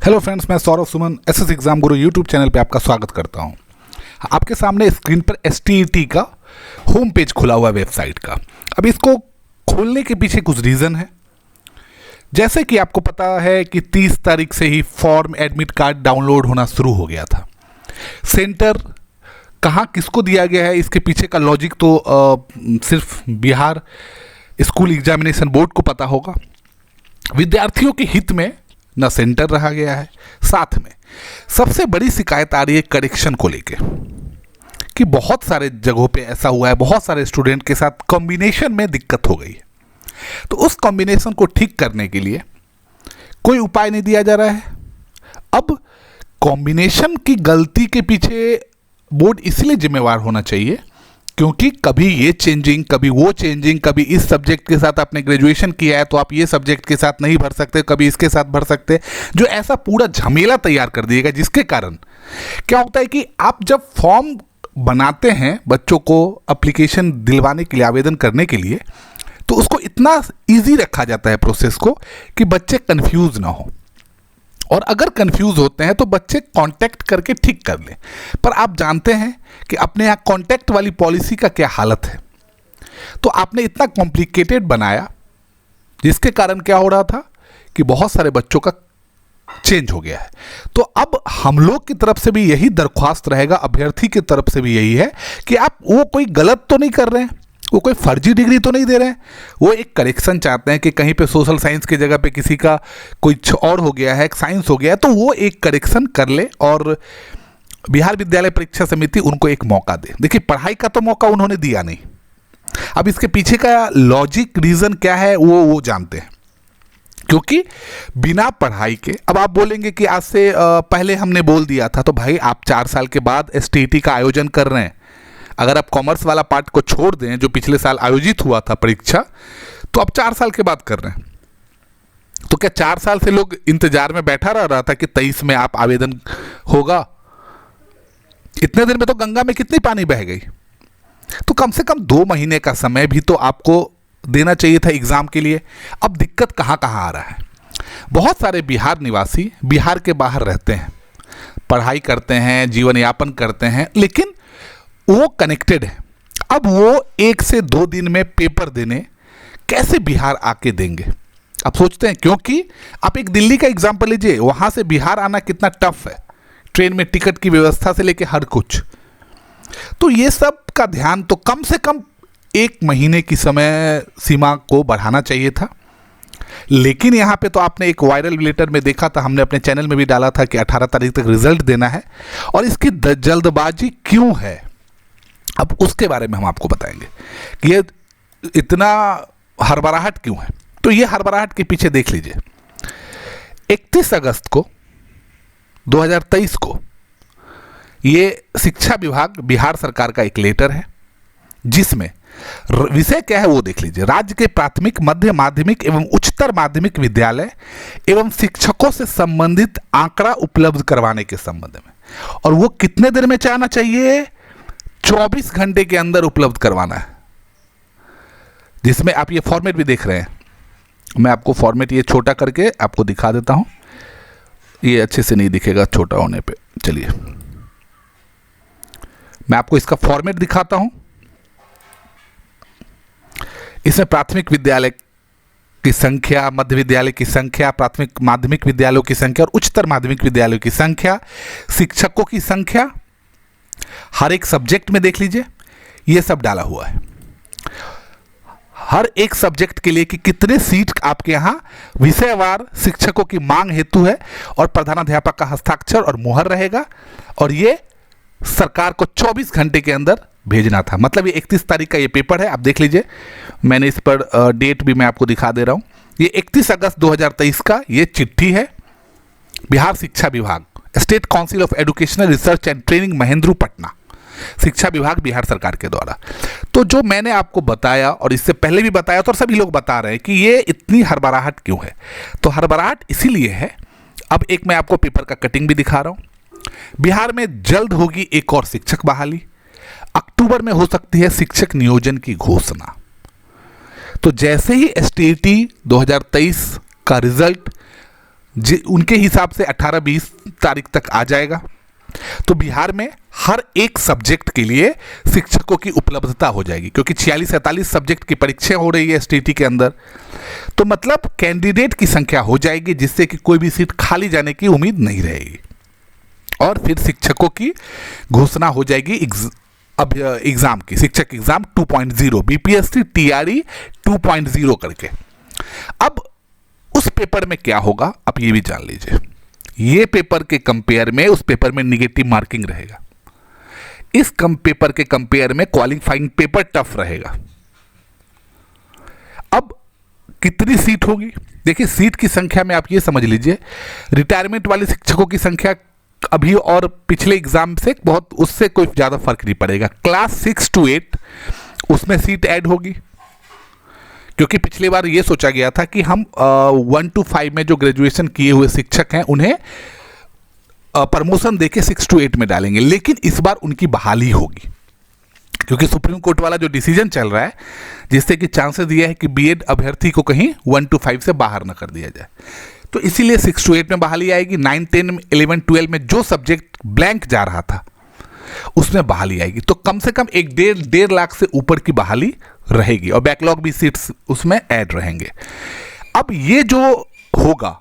Hello friends, मैं Saurabh Suman SS exam गुरु YouTube channel पे आपका स्वागत करता हूं। आपके सामने स्क्रीन पर एसटीईटी का होम पेज खुला हुआ है वेबसाइट का। अब इसको खोलने के पीछे कुछ रीज़न है। जैसे कि आपको पता है कि 30 तारीख से ही फॉर्म एडमिट कार्ड डाउनलोड होना शुरू हो गया था। सेंटर कहाँ किसको दिया गया है, इसके पीछे का लॉजिक तो सिर्फ बिहार स्कूल एग्जामिनेशन बोर्ड को पता होगा। विद्यार्थियों के हित में न सेंटर रहा गया है, साथ में सबसे बड़ी शिकायत आ रही है करेक्शन को लेके कि बहुत सारे जगहों पे ऐसा हुआ है, बहुत सारे स्टूडेंट के साथ कॉम्बिनेशन में दिक्कत हो गई है। तो उस कॉम्बिनेशन को ठीक करने के लिए कोई उपाय नहीं दिया जा रहा है। अब कॉम्बिनेशन की गलती के पीछे बोर्ड इसलिए जिम्मेवार होना चाहिए क्योंकि कभी ये चेंजिंग, कभी वो चेंजिंग, कभी इस सब्जेक्ट के साथ आपने ग्रेजुएशन किया है तो आप ये सब्जेक्ट के साथ नहीं भर सकते, कभी इसके साथ भर सकते, जो ऐसा पूरा झमेला तैयार कर दिएगा। जिसके कारण क्या होता है कि आप जब फॉर्म बनाते हैं बच्चों को एप्लीकेशन दिलवाने के लिए, आवेदन करने के लिए, तो उसको इतना ईजी रखा जाता है प्रोसेस को कि बच्चे कन्फ्यूज ना हो। और अगर कंफ्यूज होते हैं तो बच्चे कांटेक्ट करके ठीक कर लें। पर आप जानते हैं कि अपने यहाँ कांटेक्ट वाली पॉलिसी का क्या हालत है। तो आपने इतना कॉम्प्लिकेटेड बनाया जिसके कारण क्या हो रहा था कि बहुत सारे बच्चों का चेंज हो गया है। तो अब हम लोग की तरफ से भी यही दरख्वास्त रहेगा, अभ्यर्थी की तरफ से भी यही है कि आप वो कोई गलत तो नहीं कर रहे हैं, वो कोई फर्जी डिग्री तो नहीं दे रहे हैं, वो एक करेक्शन चाहते हैं कि कहीं पे सोशल साइंस की जगह पे किसी का कुछ और हो गया है, साइंस हो गया है, तो वो एक करेक्शन कर ले और बिहार विद्यालय परीक्षा समिति उनको एक मौका दे। देखिए, पढ़ाई का तो मौका उन्होंने दिया नहीं। अब इसके पीछे का लॉजिक रीज़न क्या है वो जानते हैं। क्योंकि बिना पढ़ाई के, अब आप बोलेंगे कि आज से पहले हमने बोल दिया था, तो भाई आप 4 साल के बाद एसटीईटी का आयोजन कर रहे हैं। अगर आप कॉमर्स वाला पार्ट को छोड़ दें जो पिछले साल आयोजित हुआ था परीक्षा, तो आप 4 साल के बाद कर रहे हैं। तो क्या 4 साल से लोग इंतजार में बैठा रहा था कि 23 में आप आवेदन होगा? इतने दिन में तो गंगा में कितनी पानी बह गई। तो कम से कम 2 महीने का समय भी तो आपको देना चाहिए था एग्जाम के लिए। अब दिक्कत कहाँ कहाँ आ रहा है, बहुत सारे बिहार निवासी बिहार के बाहर रहते हैं, पढ़ाई करते हैं, जीवन यापन करते हैं, लेकिन वो कनेक्टेड है। अब वो 1 से 2 दिन में पेपर देने कैसे बिहार आके देंगे? आप सोचते हैं, क्योंकि आप एक दिल्ली का एग्जाम्पल लीजिए, वहाँ से बिहार आना कितना टफ है, ट्रेन में टिकट की व्यवस्था से लेके हर कुछ। तो ये सब का ध्यान तो कम से कम 1 महीने की समय सीमा को बढ़ाना चाहिए था। लेकिन यहाँ पे तो आपने एक वायरल लेटर में देखा था, हमने अपने चैनल में भी डाला था कि 18 तारीख तक रिजल्ट देना है। और इसकी जल्दबाजी क्यों है, अब उसके बारे में हम आपको बताएंगे कि ये इतना हड़बड़ाहट क्यों है। तो ये हड़बड़ाहट के पीछे देख लीजिए, 31 अगस्त को 2023 को ये शिक्षा विभाग बिहार सरकार का एक लेटर है, जिसमें विषय क्या है वो देख लीजिए। राज्य के प्राथमिक, मध्य माध्यमिक एवं उच्चतर माध्यमिक विद्यालय एवं शिक्षकों से संबंधित आंकड़ा उपलब्ध करवाने के संबंध में। और वो कितने देर में चाहना चाहिए? 24 घंटे के अंदर उपलब्ध करवाना है। जिसमें आप ये फॉर्मेट भी देख रहे हैं। मैं आपको फॉर्मेट ये छोटा करके आपको दिखा देता हूं, ये अच्छे से नहीं दिखेगा छोटा होने पे। चलिए मैं आपको इसका फॉर्मेट दिखाता हूं। इसमें प्राथमिक विद्यालय की संख्या, मध्य विद्यालय की संख्या, प्राथमिक माध्यमिक विद्यालयों की संख्या और उच्चतर माध्यमिक विद्यालयों की संख्या, शिक्षकों की संख्या, हर एक सब्जेक्ट में देख लीजिए, ये सब डाला हुआ है। हर एक सब्जेक्ट के लिए कि कितने सीट आपके यहां विषयवार शिक्षकों की मांग हेतु है, और प्रधानाध्यापक का हस्ताक्षर और मुहर रहेगा। और ये सरकार को 24 घंटे के अंदर भेजना था। मतलब ये 31 तारीख का ये पेपर है, आप देख लीजिए, मैंने इस पर डेट भी मैं आपको दिखा दे रहा हूं। ये 31 अगस्त 2023 का ये चिट्ठी है बिहार शिक्षा विभाग, state council of educational research and training Mahendru Patna, शिक्षा विभाग बिहार सरकार के द्वारा। तो जो मैंने आपको बताया और इससे पहले भी बताया तो सभी लोग बता रहे हैं कि ये इतनी हड़बड़ाहट क्यों है। तो हड़बड़ाहट इसीलिए है, अब एक मैं आपको पेपर का कटिंग भी दिखा रहा हूं। बिहार में जल्द होगी एक और शिक्षक बहाली, अक्टूबर में हो सकती है शिक्षक नियोजन की घोषणा। तो जैसे ही एसटीईटी 2023 का रिजल्ट उनके हिसाब से 18-20 तारीख तक आ जाएगा। तो बिहार में हर एक सब्जेक्ट के लिए शिक्षकों की उपलब्धता हो जाएगी, क्योंकि 46-47 सब्जेक्ट की परीक्षा हो रही है एसटीईटी के अंदर। तो मतलब कैंडिडेट की संख्या हो जाएगी, जिससे कि कोई भी सीट खाली जाने की उम्मीद नहीं रहेगी। और फिर शिक्षकों की घोषणा हो जाएगी अब एग्जाम की, शिक्षक एग्जाम 2.0, बीपीएससी टीआरई 2.0 करके। अब उस पेपर में क्या होगा आप ये भी जान लीजिए। ये पेपर के कंपेयर में उस पेपर में निगेटिव मार्किंग रहेगा। इस पेपर के कंपेयर में क्वालिफाइंग पेपर टफ रहेगा। अब कितनी सीट होगी? देखिए, सीट की संख्या में आप ये समझ लीजिए, रिटायरमेंट वाले शिक्षकों की संख्या अभी और पिछले एग्जाम से बहुत, उससे कोई ज़्यादा फर्क नहीं पड़ेगा। क्लास 6 to 8 उसमें सीट ऐड होगी, क्योंकि पिछली बार ये सोचा गया था कि हम 1 to 5 में जो ग्रेजुएशन किए हुए शिक्षक हैं उन्हें प्रमोशन देके 6 to 8 में डालेंगे, लेकिन इस बार उनकी बहाली होगी, क्योंकि सुप्रीम कोर्ट वाला जो डिसीजन चल रहा है, जिससे कि चांसेस ये है कि बीएड अभ्यर्थी को कहीं 1 to 5 से बाहर न कर दिया जाए। तो इसीलिए 6 to 8 में बहाली आएगी। 9, 10, 11, 12 में जो सब्जेक्ट ब्लैंक जा रहा था उसमें बहाली आएगी। तो कम से कम 1.5 लाख से ऊपर की बहाली रहेगी, और बैकलॉग भी सीट्स उसमें ऐड रहेंगे। अब ये जो होगा,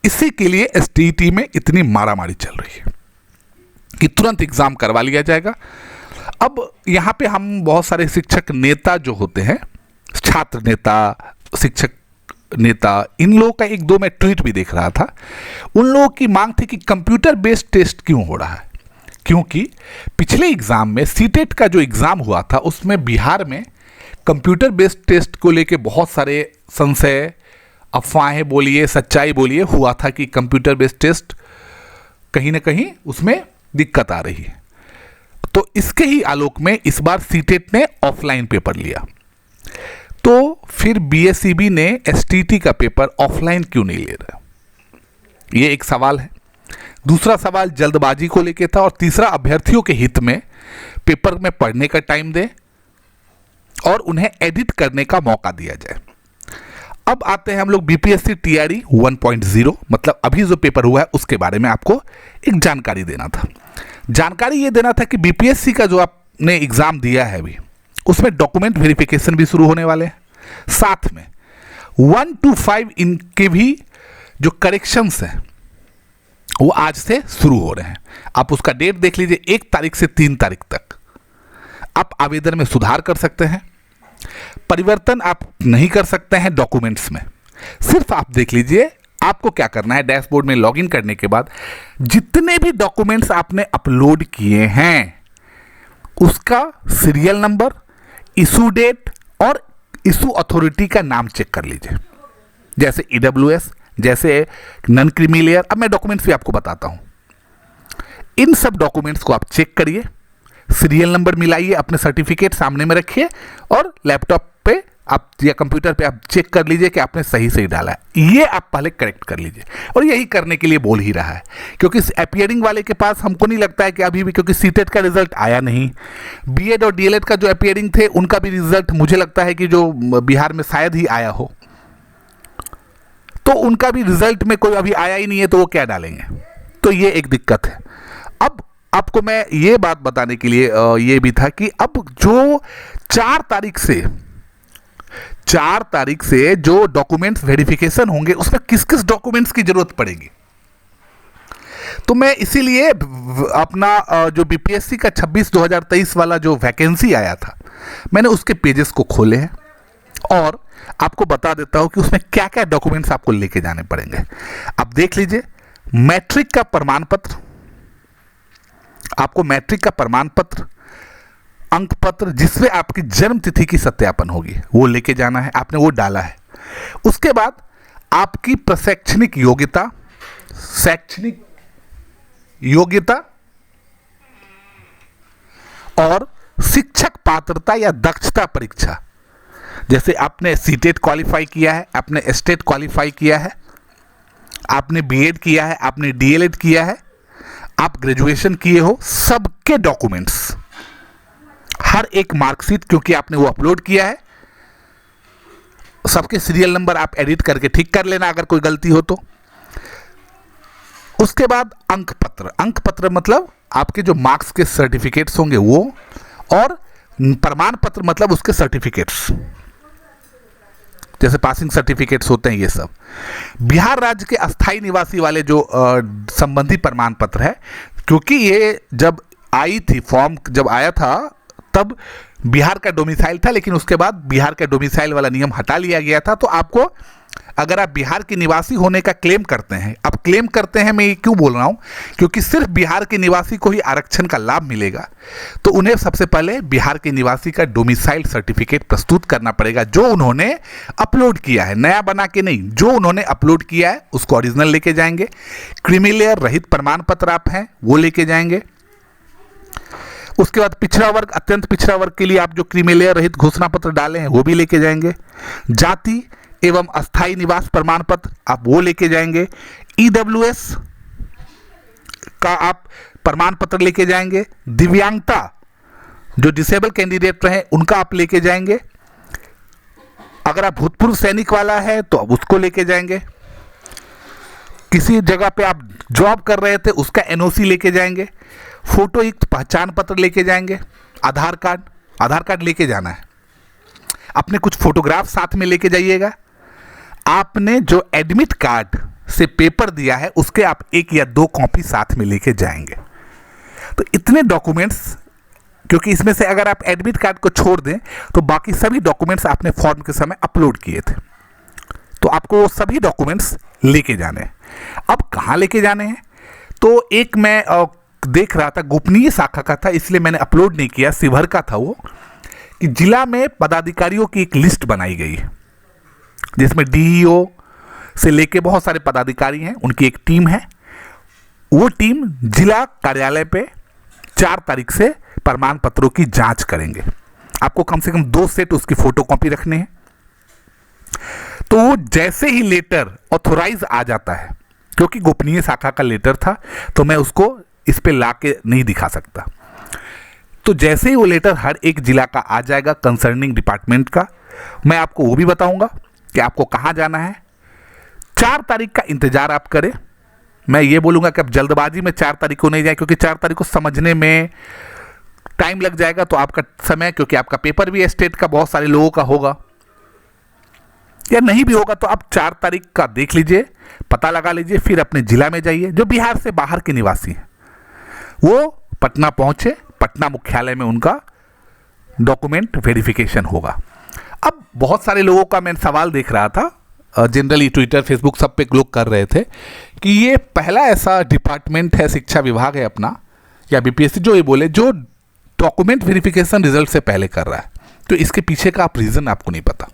इसी के लिए एसटीईटी में इतनी मारामारी चल रही है कि तुरंत एग्जाम करवा लिया जाएगा। अब यहाँ पे हम बहुत सारे शिक्षक नेता जो होते हैं, छात्र नेता, शिक्षक नेता, इन लोगों का 1-2 मैं ट्वीट भी देख रहा था। उन लोगों की मांग थी कि कंप्यूटर बेस्ड टेस्ट क्यों हो रहा है, क्योंकि पिछले एग्जाम में सीटेट का जो एग्जाम हुआ था उसमें बिहार में कंप्यूटर बेस्ड टेस्ट को लेके बहुत सारे संशय, अफवाहें बोलिए, सच्चाई बोलिए, हुआ था कि कंप्यूटर बेस्ड टेस्ट कहीं ना कहीं उसमें दिक्कत आ रही है। तो इसके ही आलोक में इस बार सीटेट ने ऑफलाइन पेपर लिया। तो फिर बीएसईबी ने एसटीईटी का पेपर ऑफलाइन क्यों नहीं ले रहा, ये एक सवाल है। दूसरा सवाल जल्दबाजी को लेकर था, और तीसरा अभ्यर्थियों के हित में पेपर में पढ़ने का टाइम दें और उन्हें एडिट करने का मौका दिया जाए। अब आते हैं हम लोग बीपीएससी टीआरई 1.0, मतलब अभी जो पेपर हुआ है उसके बारे में आपको एक जानकारी देना था। जानकारी ये देना था कि बीपीएससी का जो आपने एग्जाम दिया है अभी, उसमें डॉक्यूमेंट वेरिफिकेशन भी शुरू होने वाले हैं। साथ में 1 to 5 इनके भी जो करेक्शंस हैं वो आज से शुरू हो रहे हैं। आप उसका डेट देख लीजिए, 1 तारीख से 3 तारीख तक आप आवेदन में सुधार कर सकते हैं। परिवर्तन आप नहीं कर सकते हैं डॉक्यूमेंट्स में। सिर्फ आप देख लीजिए, आपको क्या करना है, डैशबोर्ड में लॉगिन करने के बाद जितने भी डॉक्यूमेंट्स आपने अपलोड किए हैं उसका सीरियल नंबर, इशू डेट और इशू अथॉरिटी का नाम चेक कर लीजिए। जैसे ईडब्ल्यूएस, जैसे नॉन क्रीमी लेयर। अब मैं डॉक्यूमेंट्स भी आपको बताता हूं। इन सब डॉक्यूमेंट्स को आप चेक करिए, सीरियल नंबर मिलाइए, अपने सर्टिफिकेट सामने में रखिए और लैपटॉप पे आप या कंप्यूटर पे आप चेक कर लीजिए कि आपने सही डाला है। ये आप पहले करेक्ट कर लीजिए, और यही करने के लिए बोल ही रहा है, क्योंकि अपीयरिंग वाले के पास हमको नहीं लगता है कि अभी भी, क्योंकि सीटेट का रिजल्ट आया नहीं। बीएड और डीएलएड का जो अपीयरिंग थे उनका भी रिजल्ट मुझे लगता है कि जो बिहार में शायद ही आया हो, तो उनका भी रिजल्ट में कोई अभी आया ही नहीं है, तो वो क्या डालेंगे। तो ये एक दिक्कत है। अब आपको मैं ये बात बताने के लिए ये भी था कि अब जो 4 तारीख से जो डॉक्यूमेंट्स वेरिफिकेशन होंगे उसमें किस किस डॉक्यूमेंट्स की जरूरत पड़ेगी। तो मैं इसीलिए अपना जो बीपीएससी का 26/2023 वाला जो वैकेंसी आया था, मैंने उसके पेजेस को खोले हैं और आपको बता देता हूं कि उसमें क्या क्या डॉक्यूमेंट्स आपको लेके जाने पड़ेंगे। आप देख लीजिए, मैट्रिक का प्रमाण पत्र, आपको मैट्रिक का प्रमाण पत्र, अंक पत्र जिसमें आपकी जन्म तिथि की सत्यापन होगी, वो लेके जाना है, आपने वो डाला है। उसके बाद आपकी प्रशैक्षणिक योग्यता, शैक्षणिक योग्यता और शिक्षक पात्रता या दक्षता परीक्षा, जैसे आपने सीटेट क्वालिफाई किया है, आपने स्टेट क्वालिफाई किया है, आपने बीएड किया है, आपने डीएलएड किया है, आप ग्रेजुएशन किए हो, सबके डॉक्यूमेंट्स, हर एक मार्कशीट, क्योंकि आपने वो अपलोड किया है, सबके सीरियल नंबर आप एडिट करके ठीक कर लेना अगर कोई गलती हो तो। उसके बाद अंक पत्र। अंक पत्र मतलब आपके जो मार्क्स के सर्टिफिकेट्स होंगे वो, और प्रमाण पत्र मतलब उसके सर्टिफिकेट्स, जैसे पासिंग सर्टिफिकेट्स होते हैं ये सब। बिहार राज्य के अस्थाई निवासी वाले जो संबंधी प्रमाण पत्र है, क्योंकि ये जब आई थी, फॉर्म जब आया था तब बिहार का डोमिसाइल था, लेकिन उसके बाद बिहार का डोमिसाइल वाला नियम हटा लिया गया था। तो आपको अगर आप बिहार के निवासी होने का क्लेम करते हैं, अब क्लेम करते हैं मैं ये क्यों बोल रहा हूँ, क्योंकि सिर्फ बिहार के निवासी को ही आरक्षण का लाभ मिलेगा। तो उन्हें सबसे पहले बिहार के निवासी का डोमिसाइल सर्टिफिकेट प्रस्तुत करना पड़ेगा, जो उन्होंने अपलोड किया है, नया बना के नहीं, जो उन्होंने अपलोड किया है उसको ओरिजिनल लेके जाएंगे। क्रीमी लेयर रहित प्रमाण पत्र आप हैं वो लेके जाएंगे। उसके बाद पिछड़ा वर्ग, अत्यंत पिछड़ा वर्ग के लिए आप जो क्रीमी लेयर रहित घोषणा पत्र डाले हैं वो भी लेके जाएंगे। जाति एवं अस्थाई निवास प्रमाण पत्र आप वो लेके जाएंगे। ईडब्ल्यूएस का आप प्रमाण पत्र लेके जाएंगे। दिव्यांगता, जो डिसेबल कैंडिडेट रहे उनका आप लेके जाएंगे। अगर आप भूतपूर्व सैनिक वाला है तो आप उसको लेके जाएंगे। किसी जगह पे आप जॉब कर रहे थे उसका एनओसी लेके जाएंगे। फोटो युक्त पहचान पत्र लेके जाएंगे। आधार कार्ड लेके जाना है। अपने कुछ फोटोग्राफ साथ में लेके जाइएगा। आपने जो एडमिट कार्ड से पेपर दिया है उसके आप 1 या 2 कॉपी साथ में लेके जाएंगे। तो इतने डॉक्यूमेंट्स, क्योंकि इसमें से अगर आप एडमिट कार्ड को छोड़ दें तो बाकी सभी डॉक्यूमेंट्स आपने फॉर्म के समय अपलोड किए थे, तो आपको वो सभी डॉक्यूमेंट्स लेके जाने हैं। अब कहाँ लेके जाने हैं, तो एक मैं देख रहा था, गोपनीय शाखा का था इसलिए मैंने अपलोड नहीं किया, शिवहर का था वो, कि जिला में पदाधिकारियों की एक लिस्ट बनाई गई है जिसमें डीईओ से लेके बहुत सारे पदाधिकारी हैं, उनकी एक टीम है। वो टीम जिला कार्यालय पे 4 तारीख से प्रमाण पत्रों की जांच करेंगे। आपको कम से कम 2 सेट उसकी फोटोकॉपी रखने हैं। तो वो जैसे ही लेटर ऑथोराइज आ जाता है, क्योंकि गोपनीय शाखा का लेटर था तो मैं उसको इस पे ला के नहीं दिखा सकता, तो जैसे ही वो लेटर हर एक जिला का आ जाएगा कंसर्निंग डिपार्टमेंट का, मैं आपको वो भी बताऊंगा कि आपको कहाँ जाना है। 4 तारीख का इंतजार आप करें। मैं ये बोलूँगा कि आप जल्दबाजी में 4 तारीख को नहीं जाए, क्योंकि 4 तारीख को समझने में टाइम लग जाएगा। तो आपका समय, क्योंकि आपका पेपर भी स्टेट का बहुत सारे लोगों का होगा या नहीं भी होगा, तो आप 4 तारीख का देख लीजिए, पता लगा लीजिए, फिर अपने जिला में जाइए। जो बिहार से बाहर के निवासी हैं वो पटना पहुँचे, पटना मुख्यालय में उनका डॉक्यूमेंट वेरिफिकेशन होगा। अब बहुत सारे लोगों का मैं सवाल देख रहा था, जनरली ट्विटर फेसबुक सब पे लोग कर रहे थे कि ये पहला ऐसा डिपार्टमेंट है, शिक्षा विभाग है अपना या बीपीएससी जो ये बोले, जो डॉक्यूमेंट वेरिफिकेशन रिजल्ट से पहले कर रहा है। तो इसके पीछे का आप रीज़न आपको नहीं पता।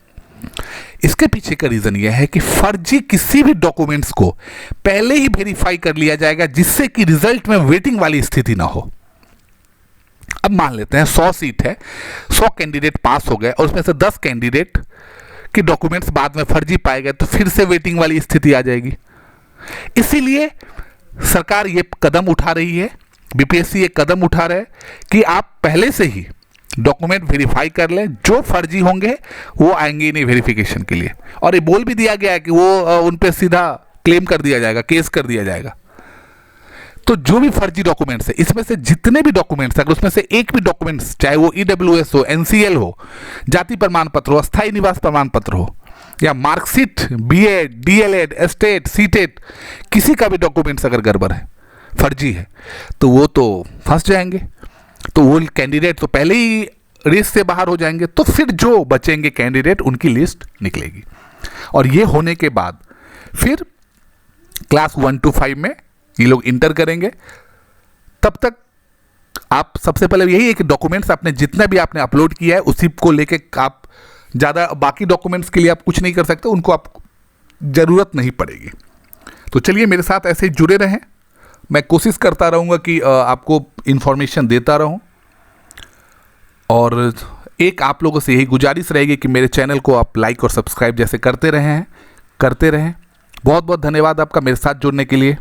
इसके पीछे का रीज़न यह है कि फर्जी किसी भी डॉक्यूमेंट्स को पहले ही वेरीफाई कर लिया जाएगा, जिससे कि रिजल्ट में वेटिंग वाली स्थिति ना हो। अब मान लेते हैं 100 सीट है, 100 कैंडिडेट पास हो गए और उसमें से 10 कैंडिडेट के डॉक्यूमेंट्स बाद में फर्जी पाए गए, तो फिर से वेटिंग वाली स्थिति आ जाएगी। इसीलिए सरकार ये कदम उठा रही है, बीपीएससी ये कदम उठा रहा है कि आप पहले से ही डॉक्यूमेंट वेरीफाई कर लें। जो फर्जी होंगे वो आएंगे ही नहीं वेरिफिकेशन के लिए। और ये बोल भी दिया गया है कि वो उन पर सीधा क्लेम कर दिया जाएगा, केस कर दिया जाएगा। तो जो भी फर्जी डॉक्यूमेंट्स है, इसमें से जितने भी डॉक्यूमेंट्स अगर उसमें से एक भी डॉक्यूमेंट्स, चाहे वो ईडब्ल्यूएस हो, एनसीएल हो, जाति प्रमाण पत्र हो, अस्थायी निवास प्रमाण पत्र हो, या marksheet, BEd, DElEd, STET, CTET, किसी का भी डॉक्यूमेंट्स अगर गड़बड़ है, फर्जी है, तो वो तो फंस जाएंगे। तो वो कैंडिडेट तो पहले ही रेस से बाहर हो जाएंगे। तो फिर जो बचेंगे कैंडिडेट, उनकी लिस्ट निकलेगी। और ये होने के बाद फिर क्लास 1 to 5 में ये लोग इंटर करेंगे। तब तक आप सबसे पहले यही है कि डॉक्यूमेंट्स आपने जितना भी आपने अपलोड किया है उसी को लेके आप ज़्यादा बाकी डॉक्यूमेंट्स के लिए आप कुछ नहीं कर सकते, उनको आप ज़रूरत नहीं पड़ेगी। तो चलिए मेरे साथ ऐसे ही जुड़े रहें। मैं कोशिश करता रहूँगा कि आपको इन्फॉर्मेशन देता रहूँ। और एक आप लोगों से यही गुजारिश रहेगी कि मेरे चैनल को आप लाइक और सब्सक्राइब जैसे करते रहें। बहुत बहुत धन्यवाद आपका मेरे साथ जुड़ने के लिए।